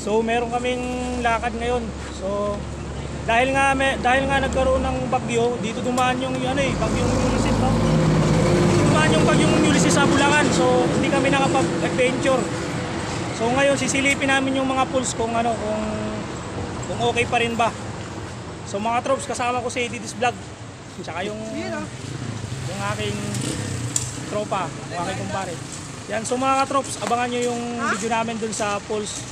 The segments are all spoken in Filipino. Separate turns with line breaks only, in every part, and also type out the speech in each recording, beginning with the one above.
So meron kaming lakad ngayon. So dahil nga nagkaroon ng bagyo, dito dumaan yung bagyong Ulysses, no? Dumaan yung bagyong Ulysses sa Bulacan. So hindi kami nakapag-adventure. So ngayon sisilipin namin yung mga pools kung okay pa rin ba. So mga troops, kasama ko si Didis Vlog. Tsaka yung aking tropa, yung aking kumpare. Yan, so mga troops, abangan nyo yung video namin dun sa pools.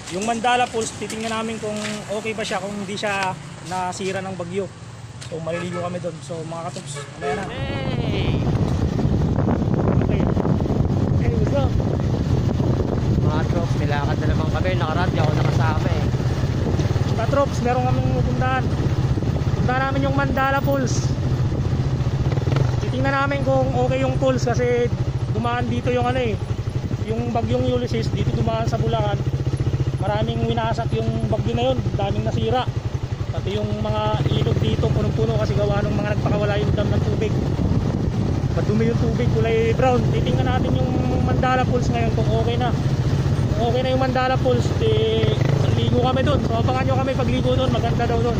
Yung Mandala Pools, titingnan namin kung okay pa siya, kung hindi siya nasira ng bagyo. So maliligo kami doon. So mga katops, mamaya na.
Hey!
Okay. Hey, what's up?
Mga troops, nilakad na naman kami. Nakaraan, di ako nakasama eh.
Mga troops, meron kaming pupuntahan. Puntahan namin yung Mandala Pools. Titingnan namin kung okay yung pools kasi dumaan dito yung yung bagyong Ulysses, dito dumaan sa Bulacan. Maraming winasak yung bagyo na yun, daming nasira. Pati yung mga ilog dito punong-puno kasi gawa ng mga nagpakawala yung dam ng tubig. Madumi yung tubig, kulay brown. Titingnan natin yung Mandala Pools ngayon kung okay na. Kung okay na yung Mandala Pools, ligo kami doon. So abangan nyo kami pagligo doon, maganda daw doon.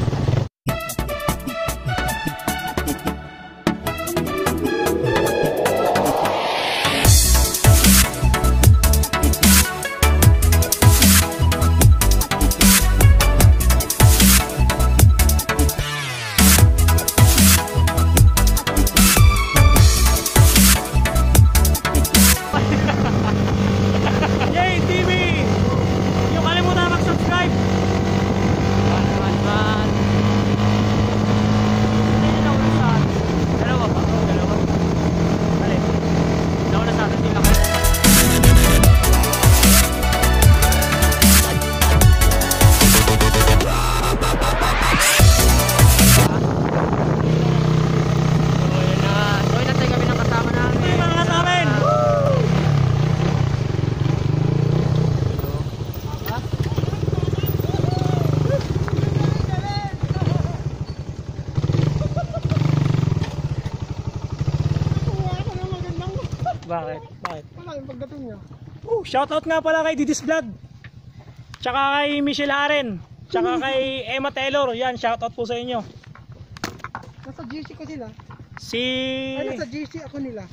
Bakit?
Wala yung pagdating niya.
Shoutout nga pala kay Didis Vlog. Tsaka kay Michelle Haren. Tsaka kay Emma Taylor. Yan, shoutout po sa inyo.
Nasa GC ko sila.
Nasa
GC ako nila.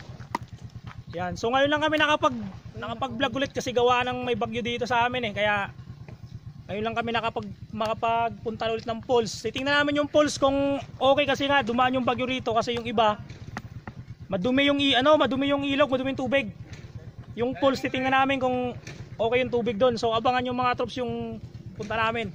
Yan. So ngayon lang kami nakapag-vlog ulit kasi gawa ng may bagyo dito sa amin eh. Kaya ngayon lang kami makapagpunta ulit ng pools. Titingnan namin yung pools kung okay kasi nga dumaan yung bagyo rito kasi yung iba madumi yung ilog, madumi yung tubig. Yung pools titingnan namin kung okay yung tubig doon. So abangan yung mga troops yung punta namin.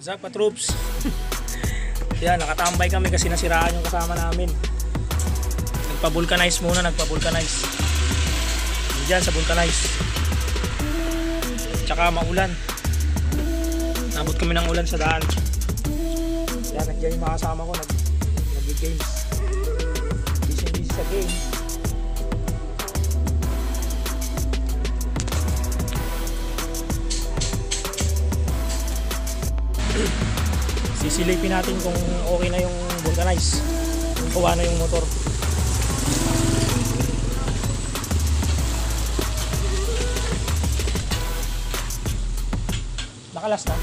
What's up, troops? Yan, nakatambay kami kasi nasiraan yung kasama namin. Nagpa-vulcanize muna, Diyan sa vulcanize. Tsaka maulan. Nabot kami ng ulan sa daan. Yan, nandiyan yung mga kasama ko, nag-games. Busy sa game. Sisilipin natin kung okay na yung vulcanize, kung kuha na yung motor. Nakalas na.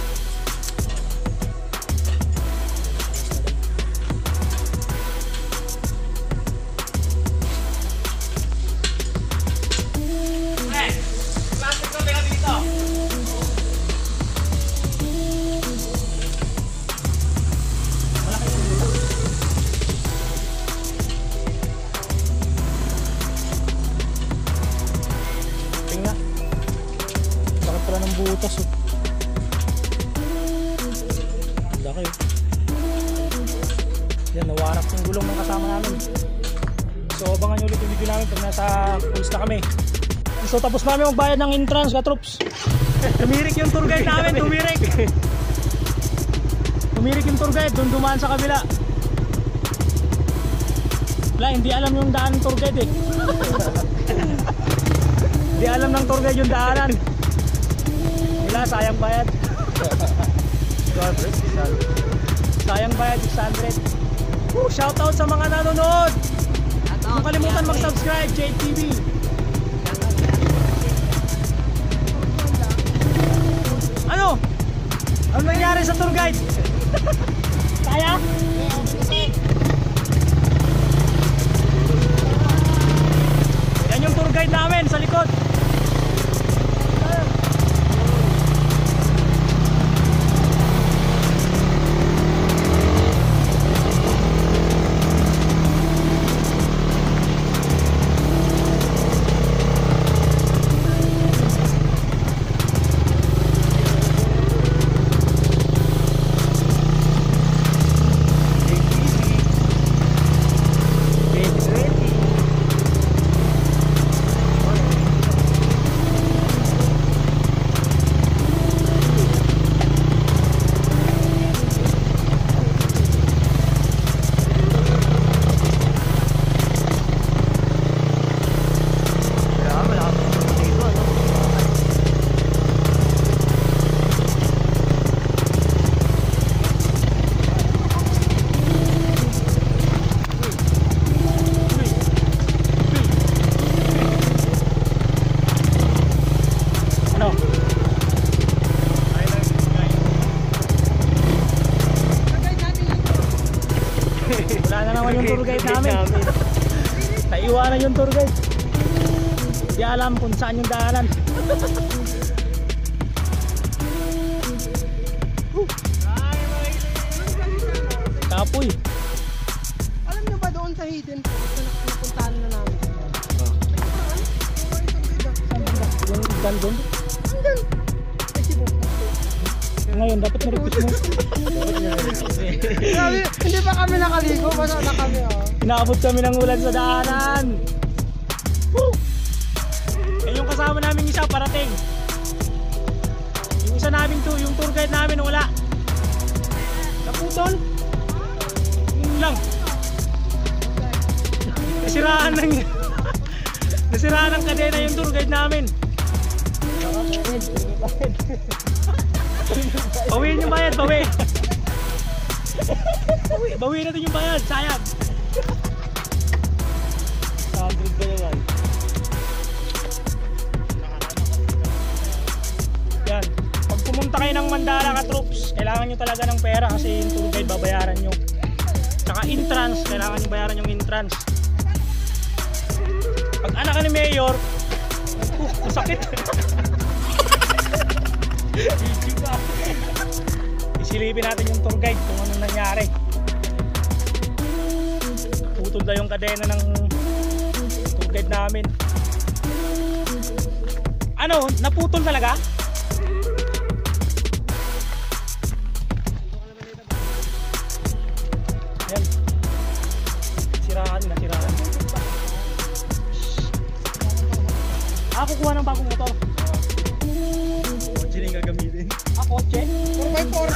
Yan, nawarak yung gulong ng kasama namin. So abangan nyo ulit yung video namin pag nasa pools na kami. So tapos namin magbayad ng entrance ka troops. Tumirik yung tour guide namin, tumirik. Tumirik yung tour guide, doon dumaan sa kabila. Wala, hindi alam yung daan ng tour guide eh. Hindi alam ng tour guide yung daanan. Wala, sayang bayad. Sayang bayad, 600. Shoutout sa mga nanonood. Huwag kalimutan mag-subscribe, JTV. Ano? Ano nangyari sa tour guide? Kaya? Yan yung tour guide namin sa likod. Yung tour guide namin. Naiwanan yung tour guide. Di alam kung saan yung daanan. Kapoy.
Alam nyo ba doon sa hidden napuntahan na namin?
Yung gandun. Ngayon dapat na-repeat mo.
Grabe, hindi pa kami nakaligo, basta na kami
Inaabot kami ng ulan sa daanan. Yung kasama namin isa parating. Yung isa namin to, yung tour guide namin wala. Naputol. Yun lang. Nasiraan ng kadena yung tour guide namin. Bawiin yung bayad, bawi. Bawi natin yung bayad, sayang. 100 ba naman? Yan, pag pumunta kayo ng Mandala ka troops, kailangan nyo talaga ng pera kasi yung tour guide babayaran nyo. Saka entrance, kailangan nyo bayaran yung entrance. Pag anak ka ni Mayor, masakit. Isilipin natin yung tour guide kung ano nangyari. Putol na yung kadena ng tour guide namin. Ano? Naputol talaga? Ayan. Siraan. Kukuha ng bagong motor. Kotse na yung gagamitin. Kotse?
4x4.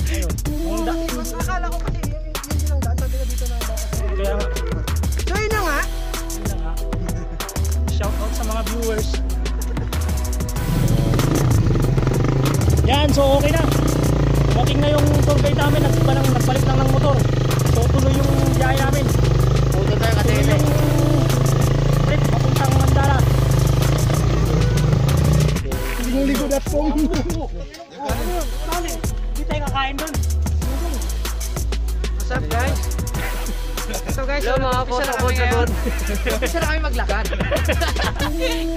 Ayun. Honda.
Mas akala ko kasi yun din ang daan. Sabi na dito na ang daan.
Kaya nga.
So yun na nga.
Shout out sa mga viewers. Yan, so okay na. Mating na yung tour guide namin. Nagbalik lang ng motor. So tuloy yung biyahe namin.
Puto tayo kasi
Tuloy yung trip papuntang Mandala.
Ligo.com.
Hindi tayo kakain doon.
What's up guys? So guys,
hello mga
umpisa na kami maglakad.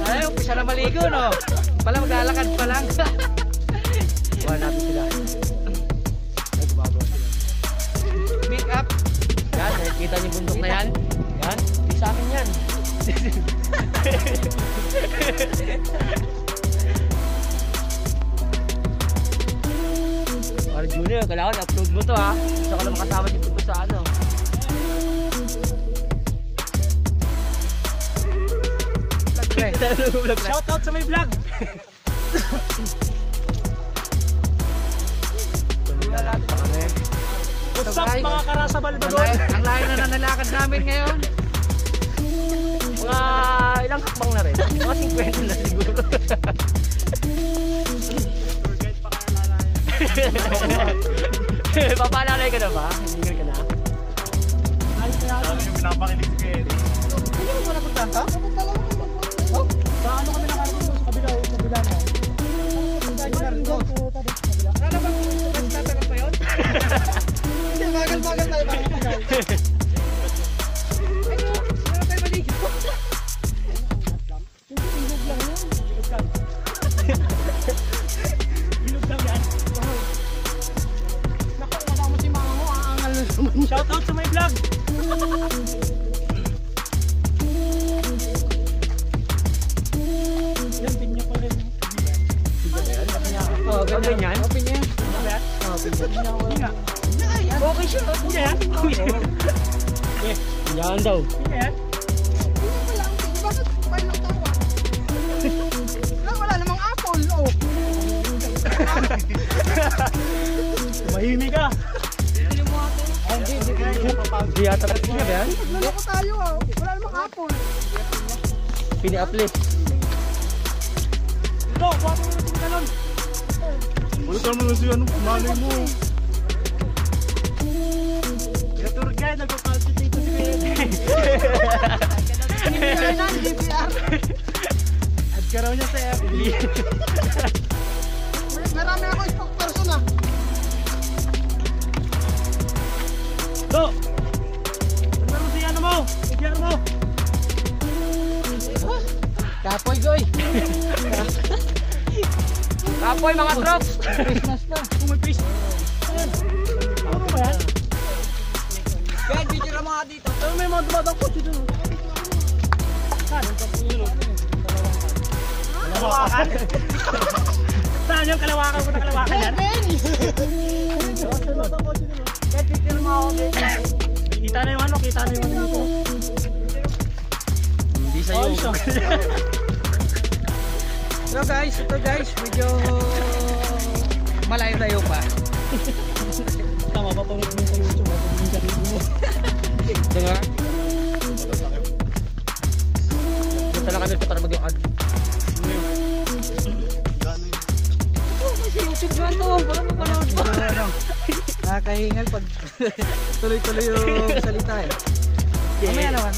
Ay, umpisa na maligo, no?
Pala maglalakad pa lang.
Buwan natin sila. Ay, gumagawa sila.
Meet up.
Yan, nakikita niyo bundok na yan? Yan, di sa akin yan. Para Junior, kailangan upload mo to ha. Gusto ko lang makasama dito sa ano.
Shoutout sa may vlog. What's up mga karasa Balbador?
Ang layo na nanalakad namin ngayon. Mga ilang hakbang na rin. Mga 50 na siguro. Papalalay ka na ba? Hindi ka na?
Ay, kaya
Sabi yung pinapakilig ko eh.
Hindi mo na punta? Oh,
sa ano kami nakarating doon sa kabila, sa kabila na.
ano ba? Nagtatagal pa yun? Hindi, bagal-bagal tayo. Bagal-bagal. Ano? Meron tayo maligo. Hindi, ilog lang yun.
Bilog lang yan.
Naku, wala mo si mama mo. Aangal na naman.
Shoutout sa may vlog. Yan, pinya pa rin.
Oo, ganyan.
Open niya.
Pinya.
Okay siya.
Pinya yan. Eh,
Yan daw.
pinya yan.
Hindi lang. Bakit paano lang tawa? Wala namang apple. Oh.
Mahimik ka.
Hindi yata pinya ba yan?
Nagluloko tayo. Wala namang apple.
Pini-uplift.
Ito, kuha mo yung talon.
Ulit naman na si ano, malay mo.
Yung tour guide, nagpapalpitate si Kuya.
DPR na, DPR.
At ka raw niya sa FB.
Marami ako spokesperson ah.
Do! Ano si ano mo? Igyar mo.
Kapoy Goy.
Kapoy mga trops!
Christmas na.
Kung may face. Ayan. Ano ba yan?
Ben, picture mo nga dito.
Ano may mga dumatang kotse dun? Saan? Kalawakan. Saan yung kalawakan mo na kalawakan yan?
Ben! Ben, picture mo ako Ben.
Kita na yung ano, kita na yung ano dito.
Hindi sa'yo.
Ayos ah.
So guys, ito guys, medyo malayo-layo pa.
Tama ba panood mo sa YouTube? Yung sarili mo.
Ito nga. Punta lang kami ito para mag-yung ad.
Kasi YouTube nga to, parang mapanood pa. Nakakahingal pag tuloy-tuloy yung salita eh. Mamaya naman.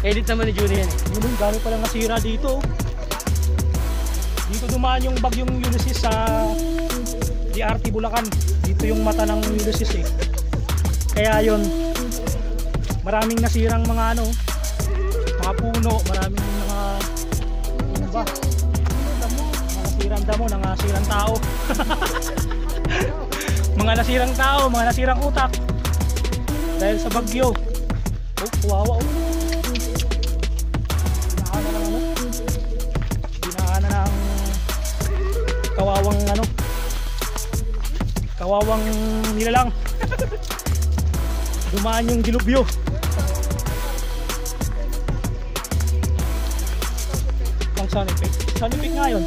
Edit naman ni Juni yan.
Yun, dami palang nasira dito. Dito dumaan yung bagyong Ulysses sa DRT Bulacan. Dito yung mata ng Ulysses eh. Kaya yun, maraming nasirang mga ano, mga puno, maraming mga ano ba? Mga nasirang damo, nasirang tao. Mga nasirang tao, mga nasirang utak. Dahil sa bagyo. Oh, kawawa oh. Dinaanan ng kawawang ano, kawawang nilalang. Dumaan yung dilubyo. Pang Sunnypeak. Sunnypeak nga yun.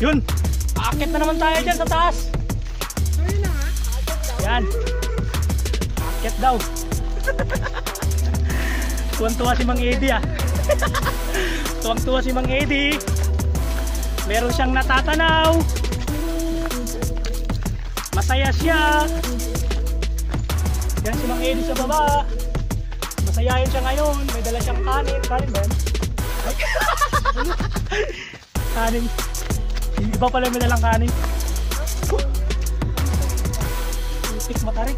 Yun, aakit na naman tayo dyan sa taas. Yan, aakit daw. Tuwang-tuwa si Mang Eddie ah. Tuwang-tuwa si Mang Eddie. Meron siyang natatanaw. Masaya siya. Yan si Mang Eddie sa baba. Masayahin siya ngayon. May dala siyang kanin. Kanin ba yan? Kanin. Iba pala may dalang kanin. Putik matarik.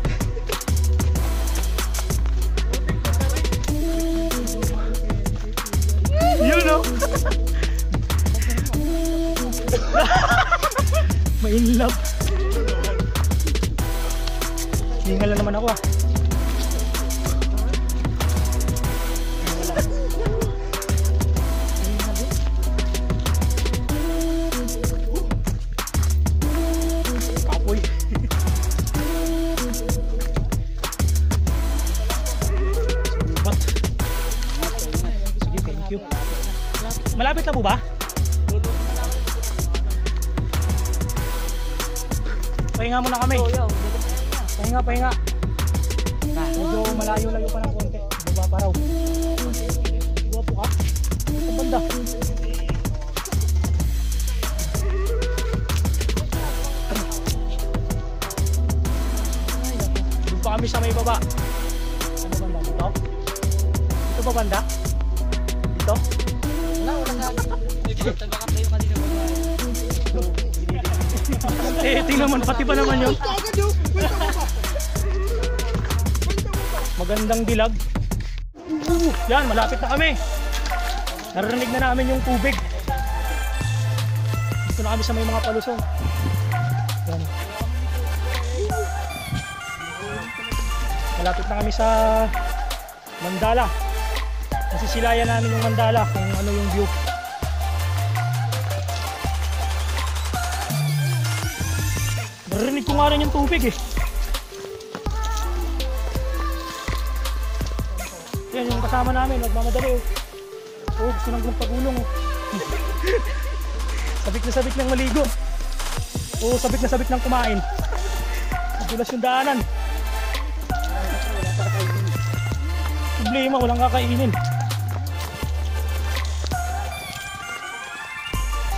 Yun o. May in love. Hingal na naman ako ah. Kapoy. Malapit na po ba? Pahinga muna kami. Pahinga. Medyo malayo-layo pa ng konti. Baba pa raw. Baba po ka. Ang banda. Doon pa kami sa may baba. Ano banda? Dito? Dito ba banda? Dito?
Wala nga. Tagakap na yung kanina ba?
Tingnan mo, pati pa naman yun. Magandang dilag. Yan, malapit na kami. Narinig na namin yung tubig. Dito na kami sa may mga palusong. Yan. Malapit na kami sa Mandala. Nasisilayan namin yung Mandala kung ano yung view. Narinig ko nga rin yung tubig eh. Yan yung kasama namin, nagmamadali oh. Oh, gusto nang magpagulong oh. Sabik na sabik ng maligo. Oh, sabik na sabik ng kumain. Madulas yung daanan. Problema, walang kakainin.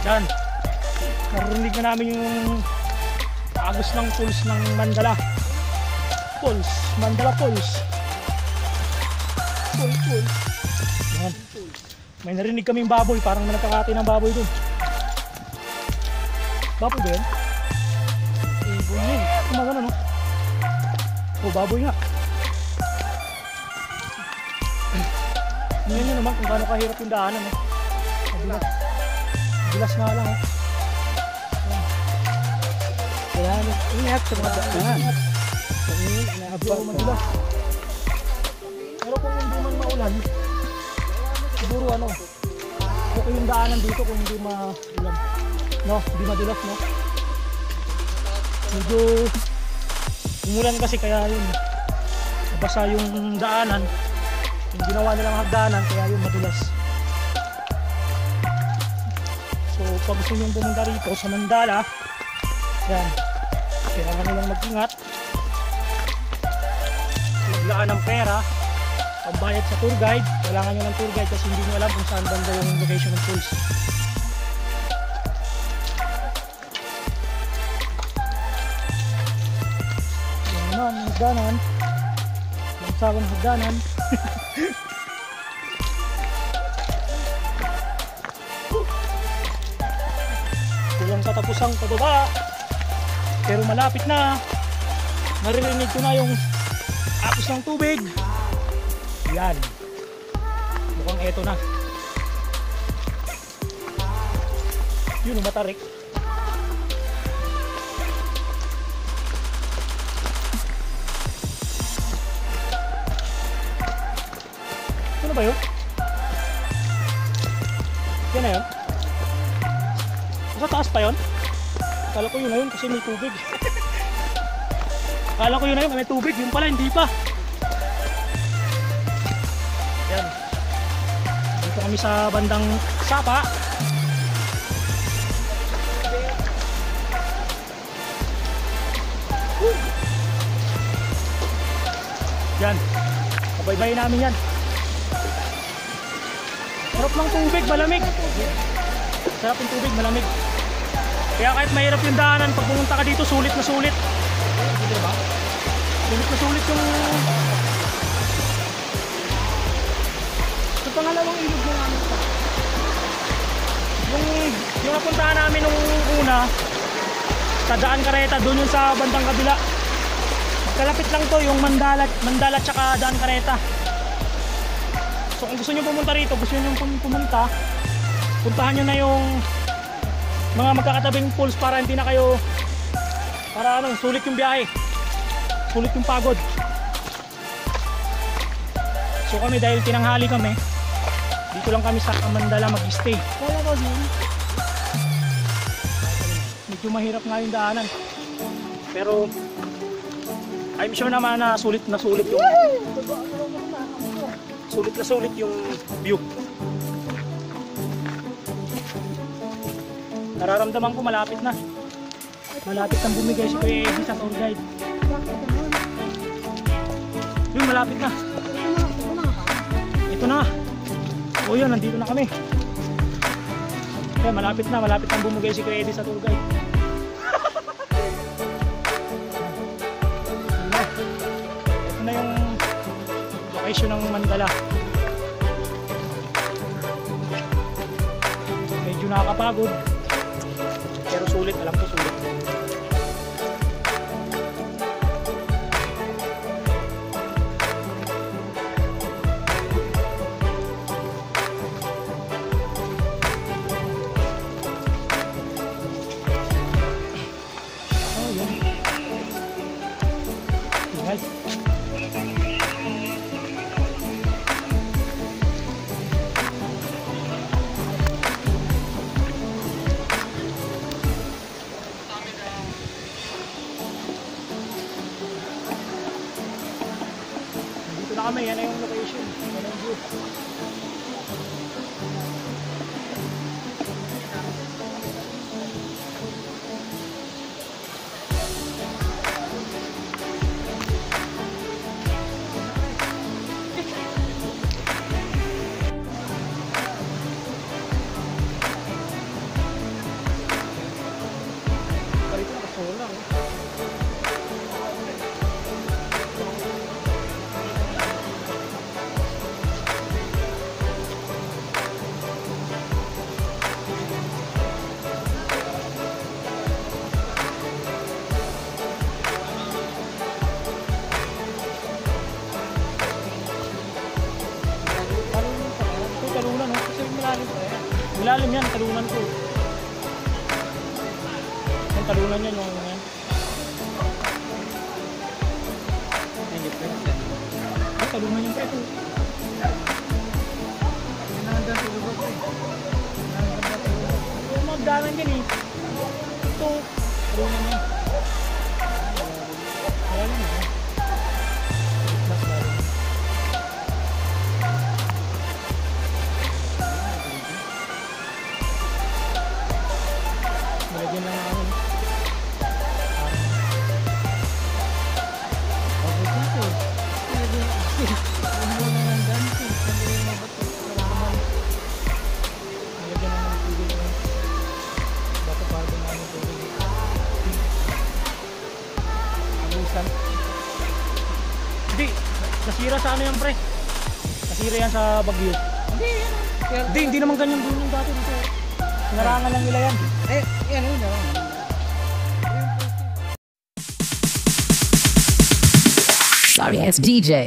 Yan. Narinig na namin yung agos ng pulse ng Mandala. Mandala Pulse. Yan. May narinig kaming baboy, parang nagkakati ng baboy dun. Baboy ba yan? Ibon yun. Kumagano no? O baboy nga. Tingnan nyo naman kung gaano kahirap yung daanan eh. Madulas nga lang eh.
Kaya ingat sa mga daan.
Madulas. Pero kung hindi man maulan, siguro ano, okay yung daanan dito kung hindi maulan. No, hindi madulas no. Medyo umulan kasi kaya yun. Nabasa yung daanan. Yung ginawa nilang hagdanan kaya yun madulas. So pag gusto nyo pumunta rito sa Mandala, yan, kailangan nilang mag-ingat. Maglaan ng pera, pambayad sa tour guide. Kailangan nyo ng tour guide kasi hindi nyo alam kung saan banda yung location ng pools. Yan naman, hagdanan. Yung sawang hagdanan. Kulang katapusang pababa. Pero malapit na. Naririnig ko na yung agos ng tubig. Yan. Mukhang eto na. Yun, matarik. Ito na ba yun? Yan na yun? Sa taas pa yun? Akala ko yun na yun kasi may tubig. Akala ko yun na yun may tubig. Yung pala hindi pa. Yan. Dito kami sa bandang Sapa. Yan. Kabaybay namin yan. Sarap ng tubig, malamig. Sarap yung tubig, malamig. Kaya kahit mahirap yung daanan, pag pumunta ka dito, sulit na sulit. Diba? Sulit na sulit yung... Ito pangalawang ilog ng amin pa. Yung napuntahan namin nung una, sa Daan Carreta, doon yung sa bandang kabila. Kalapit lang to, yung Mandala tsaka Daan Carreta. So kung gusto nyo pumunta rito, gusto nyo pumunta, puntahan nyo na yung mga magkakatabing pools para hindi na kayo, para ano, sulit yung biyahe, sulit yung pagod. So kami dahil tinanghali kami, dito lang kami sa Mandala mag-stay. Medyo mahirap nga yung daanan, pero I'm sure naman na sulit yung sulit yung view. Nararamdaman ko malapit na. Malapit nang bumigay si Kuya Eddie sa tour guide. Yun, malapit na. Ito na. O yun, nandito na kami. Okay, malapit nang bumigay si Kuya Eddie sa tour guide. Ito na yung location ng Mandala. Medyo nakakapagod. Pero sulit, alam ko sulit. Oh, yun. Tingnan. Dito na kami, yan na yung location. Yan na yung view. Parito nakasola, oh. Ito talunan, oh. Kasi malalim. Malalim yan, talunan ko. Yung talunan yan, yung yan. Ay, talunan yung preto.
Nandan sa lubot eh.
Yung mga danan yan eh. Ito, talunan yan. Malalim yan. Mas malalim. Malagyan lang ako. Malagyan lang ng tubig. Dapat para din namin tubig. Abusan. Hindi, nasira sa ano yan pre? Nasira yan sa Baguio. Hindi naman ganyan doon yung dati dito. Sinarangan lang nila yan.
Eh, yan yun.
Sorry, it's DJ.